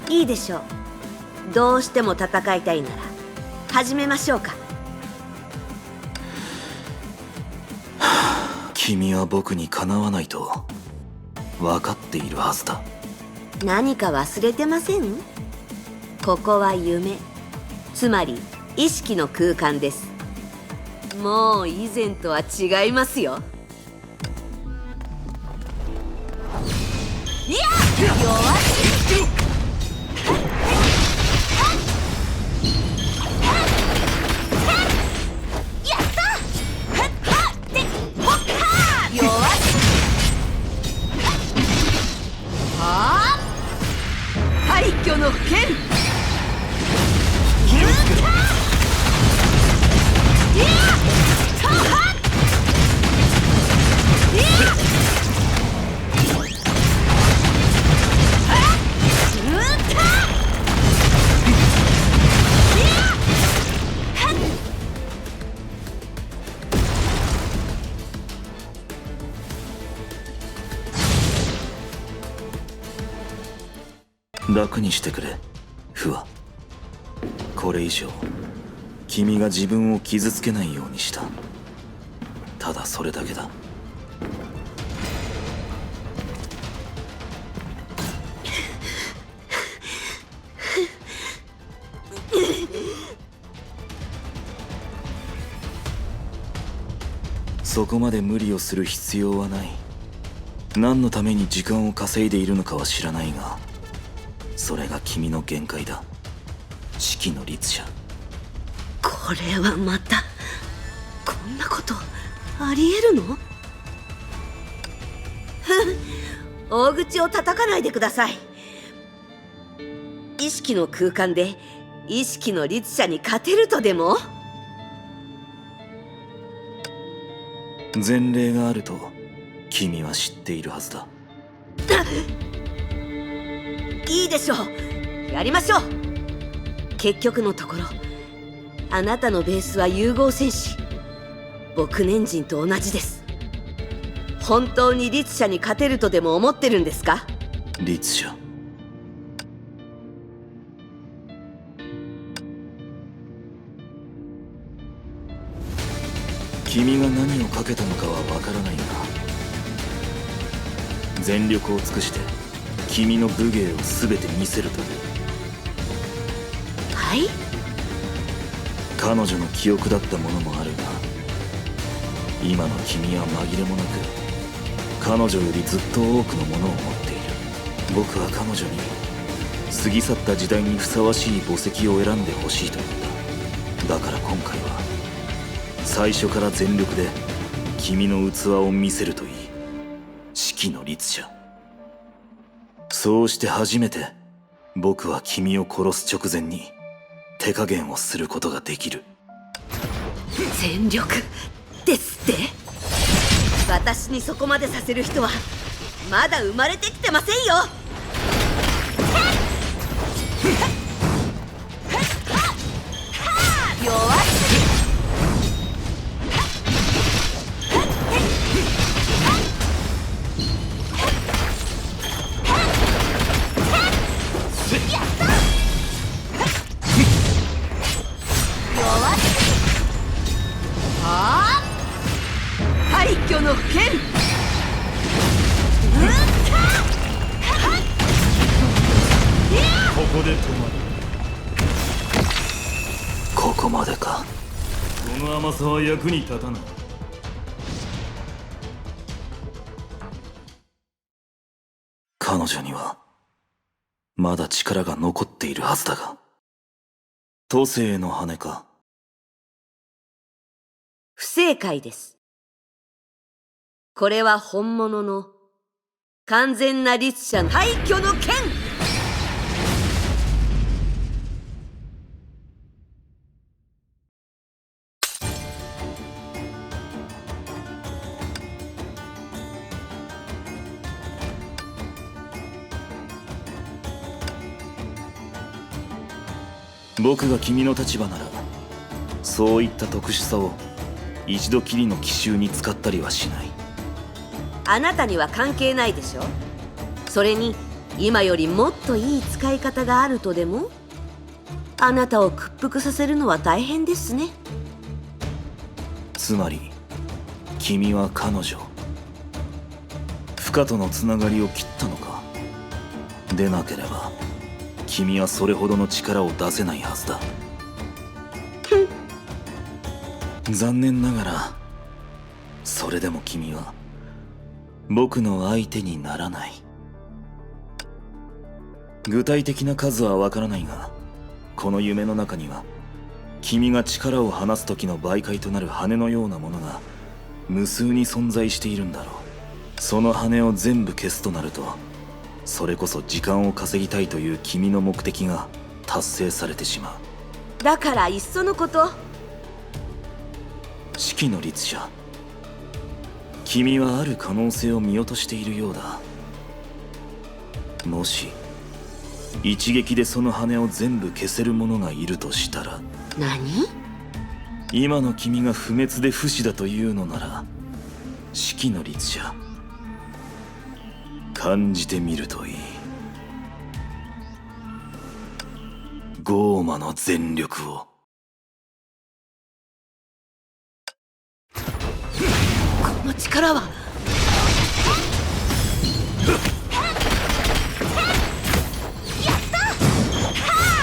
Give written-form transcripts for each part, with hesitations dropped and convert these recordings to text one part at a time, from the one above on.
いいでしょう。どうしても戦いたいなら始めましょうか。君は僕にかなわないと分かっているはずだ。何か忘れてません？ここは夢、つまり意識の空間です。もう以前とは違いますよ。いや、弱い。廃墟の剣。楽にしてくれ、フワ。これ以上君が自分を傷つけないようにした。ただそれだけだ。そこまで無理をする必要はない。何のために時間を稼いでいるのかは知らないが、それが君の限界だ、四季の律者。これはまた、こんなことありえるの？大口を叩かないでください。意識の空間で意識の律者に勝てるとでも？前例があると君は知っているはずだ。いいでしょう、やりましょう。結局のところ、あなたのベースは融合戦士、僕年人と同じです。本当に律者に勝てるとでも思ってるんですか？律者。君が何をかけたのかはわからないが、全力を尽くして君の武芸を全て見せるという。はい？彼女の記憶だったものもあるが、今の君は紛れもなく彼女よりずっと多くのものを持っている。僕は彼女に過ぎ去った時代にふさわしい墓石を選んでほしいと言った。だから今回は最初から全力で君の器を見せるといい、四季の律者。そうして初めて僕は君を殺す直前に手加減をすることができる。全力ですって？私にそこまでさせる人はまだ生まれてきてませんよ。弱い。廃墟の剣。ここで止まる。ここまでか。この甘さは役に立たない。彼女にはまだ力が残っているはずだが。都政の羽か。不正解です。これは本物の完全な律者の廃墟の剣。僕が君の立場ならそういった特殊さを一度きりの奇襲に使ったりはしない。あなたには関係ないでしょ。それに今よりもっといい使い方があるとでも？あなたを屈服させるのは大変ですね。つまり君は彼女フカとのつながりを切ったのか。でなければ君はそれほどの力を出せないはずだ。残念ながらそれでも君は僕の相手にならない。具体的な数はわからないが、この夢の中には君が力を離す時の媒介となる羽のようなものが無数に存在しているんだろう。その羽を全部消すとなると、それこそ時間を稼ぎたいという君の目的が達成されてしまう。だからいっそのこと、四季の律者、君はある可能性を見落としているようだ。もし一撃でその羽を全部消せる者がいるとしたら。何？今の君が不滅で不死だというのなら、四季の律者感じてみるといい。ゴーマの全力を。この力は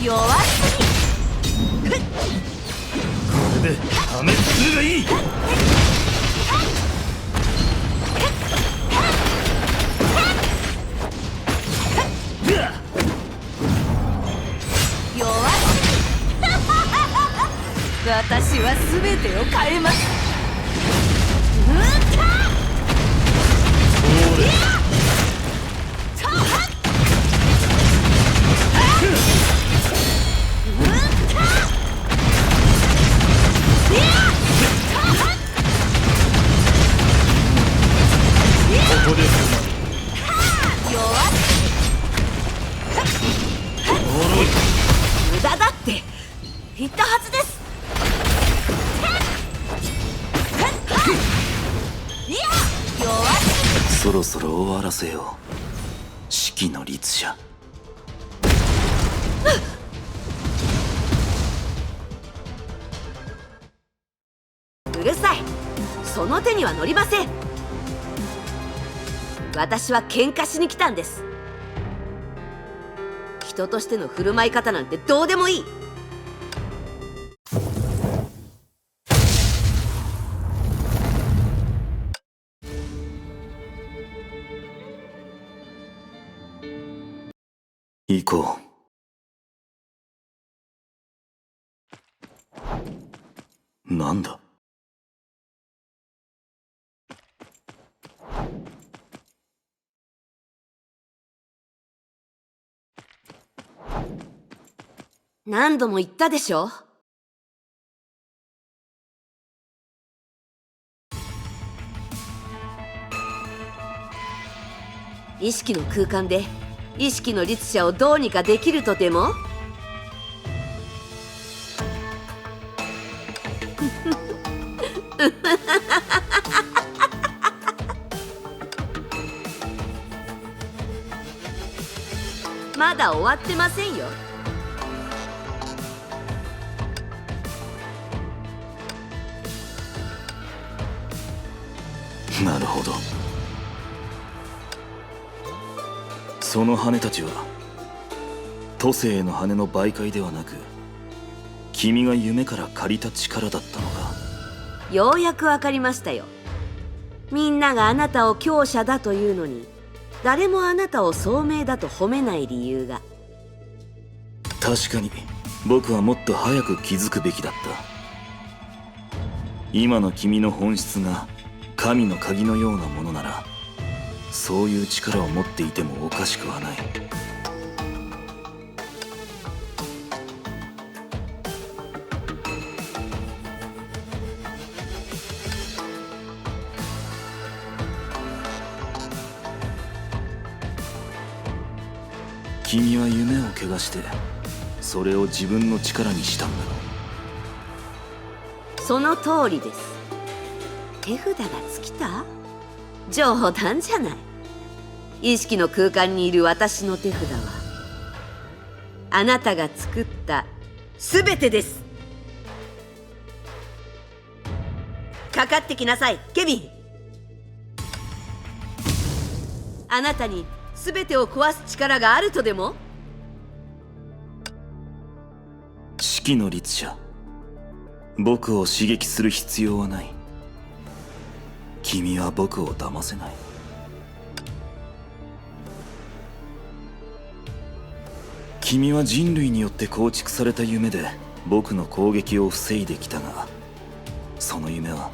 弱すぎ。これで破滅するがいい。弱すぎ。私は全てを変えます。ここで無駄だって言ったはずです。そろそろ終わらせよう、四季の律者。うるさい。その手には乗りません。私は喧嘩しに来たんです。人としての振る舞い方なんてどうでもいい。行こう。なんだ。何度も言ったでしょ。意識の空間で意識の律者をどうにかできるとでも？まだ終わってませんよ。なるほど。その羽たちは都政への羽の媒介ではなく、君が夢から借りた力だったのか。ようやくわかりましたよ。みんながあなたを強者だというのに、誰もあなたを聡明だと褒めない理由が。確かに僕はもっと早く気づくべきだった。今の君の本質が神の鍵のようなものなら、そういう力を持っていてもおかしくはない。君は夢を汚してそれを自分の力にしたんだろう。その通りです。手札が尽きた？冗談じゃない。意識の空間にいる私の手札はあなたが作った全てです。かかってきなさい、ケビン。あなたに全てを壊す力があるとでも？四季の律者、僕を刺激する必要はない。君は僕を騙せない。君は人類によって構築された夢で僕の攻撃を防いできたが、その夢は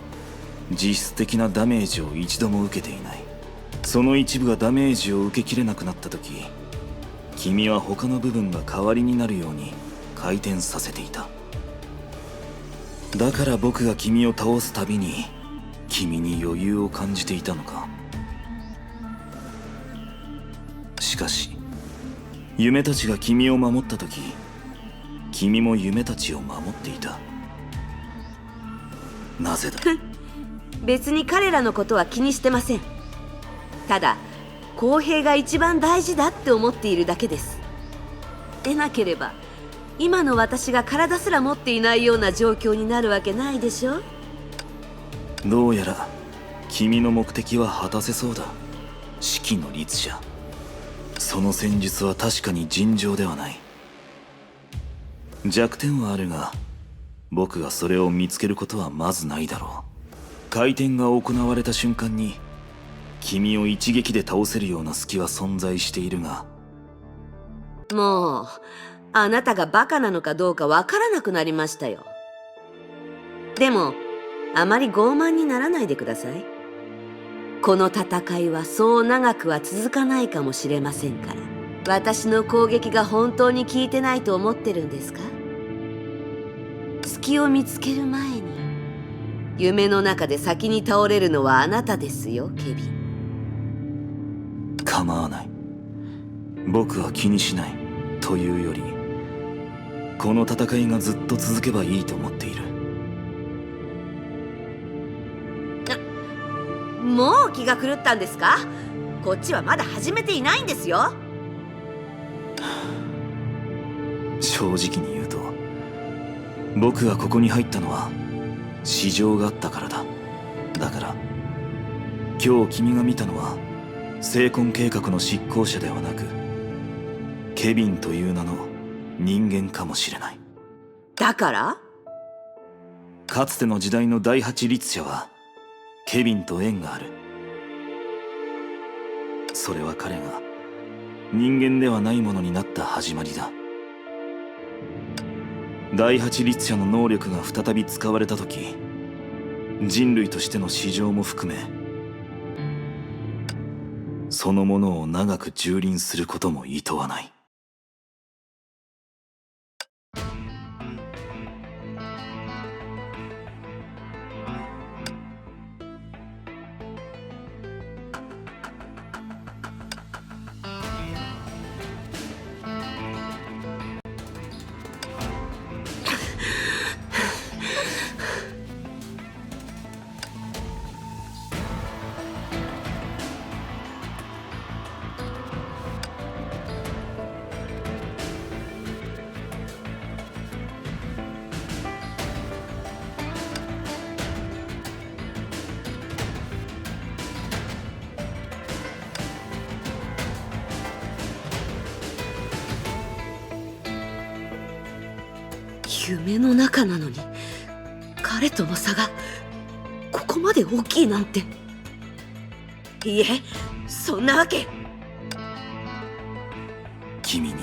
実質的なダメージを一度も受けていない。その一部がダメージを受けきれなくなった時、君は他の部分が代わりになるように回転させていた。だから僕が君を倒すたびに君に余裕を感じていたのか。しかし夢たちが君を守った時、君も夢たちを守っていた。なぜだ？別に彼らのことは気にしてません。ただ公平が一番大事だって思っているだけです。でなければ今の私が体すら持っていないような状況になるわけないでしょ。どうやら君の目的は果たせそうだ、四季の律者。その戦術は確かに尋常ではない。弱点はあるが、僕がそれを見つけることはまずないだろう。回転が行われた瞬間に君を一撃で倒せるような隙は存在しているが。もうあなたがバカなのかどうかわからなくなりましたよ。でもあまり傲慢にならないでください。この戦いはそう長くは続かないかもしれませんから。私の攻撃が本当に効いてないと思ってるんですか？隙を見つける前に夢の中で先に倒れるのはあなたですよ、ケビン。構わない。僕は気にしないというより、この戦いがずっと続けばいいと思っている。もう気が狂ったんですか？こっちはまだ始めていないんですよ。正直に言うと、僕がここに入ったのは市場があったからだ。だから今日君が見たのは聖婚計画の執行者ではなく、ケビンという名の人間かもしれない。だからかつての時代の第八律者はケビンと縁がある。それは彼が人間ではないものになった始まりだ。第八律者の能力が再び使われた時、人類としての市場も含め、そのものを長く蹂躙することも厭わない。夢の中なのに彼との差がここまで大きいなんて。いえ、そんなわけ。君に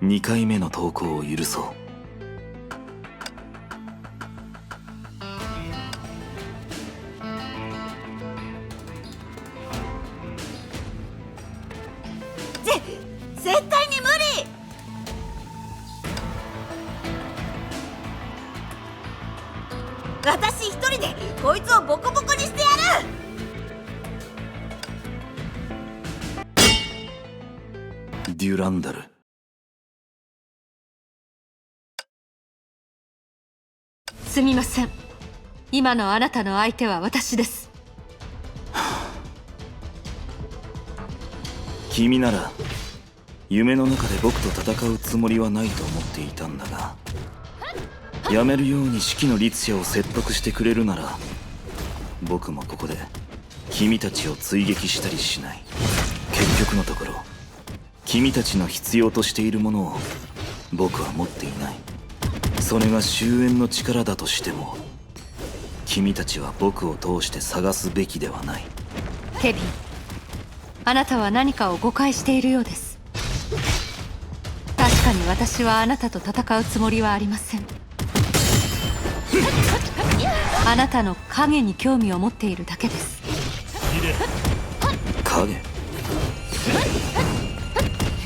2回目の投稿を許そう。絶対に無理。私一人でこいつをボコボコにしてやる。デュランダル。すみません。今のあなたの相手は私です。君なら夢の中で僕と戦うつもりはないと思っていたんだが、やめるように式の律者を説得してくれるなら、僕もここで君たちを追撃したりしない。結局のところ君たちの必要としているものを僕は持っていない。それが終焉の力だとしても、君たちは僕を通して探すべきではない。ケビン、あなたは何かを誤解しているようです。確かに私はあなたと戦うつもりはありません。あなたの影に興味を持っているだけです。影？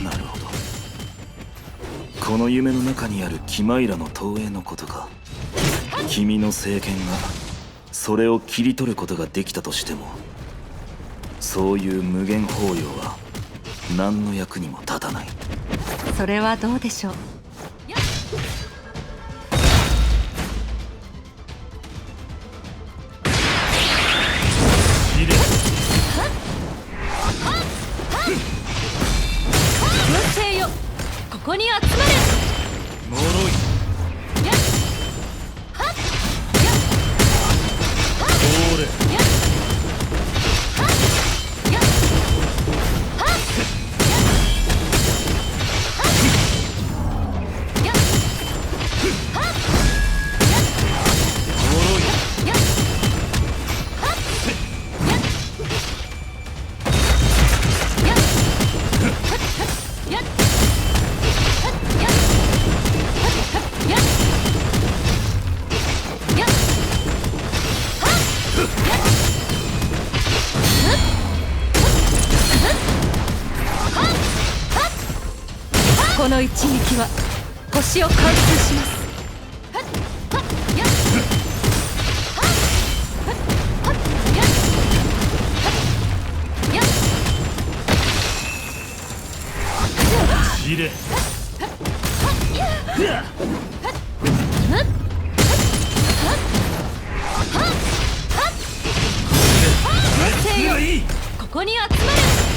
なるほど。この夢の中にあるキマイラの投影のことか。君の聖剣がそれを切り取ることができたとしても、そういう無限法要は何の役にも立たない。それはどうでしょう。妖精よ、ここに集まれ。脆い通れ。この一撃は星を貫通します。入れ。妖精よ、ここに集まれ。